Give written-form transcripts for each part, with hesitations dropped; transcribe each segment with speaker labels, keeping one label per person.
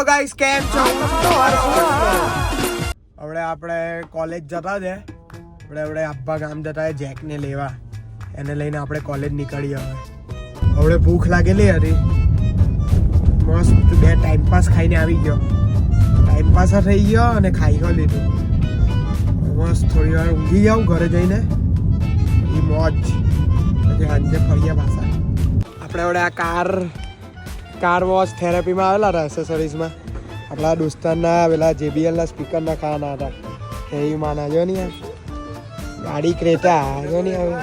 Speaker 1: Guys કેમ છો? હવે આપણે કોલેજ જતા છે. આપણે આબ્બા ગામ જતા છે જેકને લેવા. એને લઈને આપણે કોલેજ નીકળીએ હવે ભૂખ લાગેલી હતી. મસ્ત બે ટાઈમ પાસ ખાઈને આવી ગયો. ટાઈમ પાસ થઈ ગયો અને ખાઈ લીધું. મસ્ત થોડી વાર ઊંઘી જાઉં ઘરે જઈને. એ મોજ પછી સાંજે ફરીએ પાછા. આપણે હવે આ કાર વોશ થેરાપીમાં આવેલા હતા એસેસરીઝમાં. આપણા દોસ્તારના પેલા JBLના સ્પીકરના ખાવાના હતા. એ માના જો ને ગાડી ક્રેટા જો ને હવે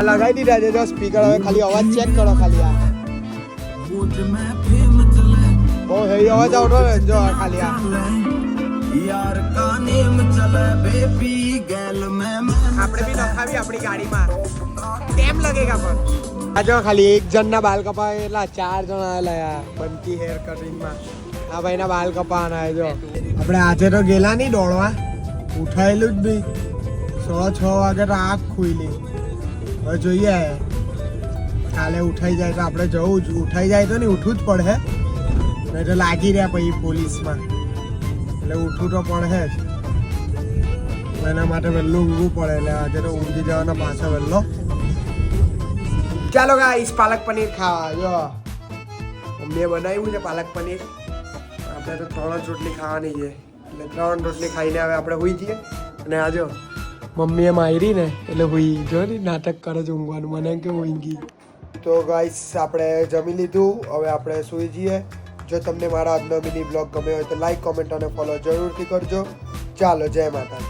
Speaker 1: લગાવી દીધા છે જો સ્પીકર. હવે ખાલી અવાજ ચેક કરો ખાલી. આ બહુ હેવી અવાજ આવતો ને જો ખાલી આ આપણે બી નખાવી આપણી ગાડીમાં કેમ લગેગા પણ. આ જો ખાલી એક જણના બાલ કપાય એટલા 4 જણ આવેલા બનકી હેર કટિંગમાં. આ ભાઈના બાલ કપાવાના જો. આપણે આજે તો ગયેલા નહીં દોડવા, ઉઠાયેલું જ નહીં. 6:30 વાગે તો આંખ ખુલી. હવે જોઈએ કાલે ઉઠાઈ જાય તો આપણે જવું જ. ઉઠાઈ જાય તો નહીં ઉઠવું જ પડે નહીં તો લાગી રહ્યા પછી પોલીસમાં. એટલે ઉઠવું તો પડે જ. એના માટે વહેલું ઊંઘવું પડે. એટલે આજે તો ઊંઘી જવાનો પાછો વહેલો. ચાલો ગાઈસ પાલક પનીર ખાવા. જો મમ્મીએ બનાવ્યું છે પાલક પનીર. આપણે તો 3 જ રોટલી ખાવાની છે. એટલે 3 રોટલી ખાઈને હવે આપણે હોઈ જઈએ. અને આ જો મમ્મીએ મારી ને એટલે હોઈ જો ને નાટક કરે છે ઊંઘવાનું. મને એમ કે ઊંઘી. તો ગાઈસ આપણે જમી લીધું. હવે આપણે સૂઈ જઈએ. જો તમને મારા આજનો મિની બ્લોગ ગમ્યો હોય તો લાઈક, કોમેન્ટ અને ફોલો જરૂરથી કરજો. ચાલો જય માતા.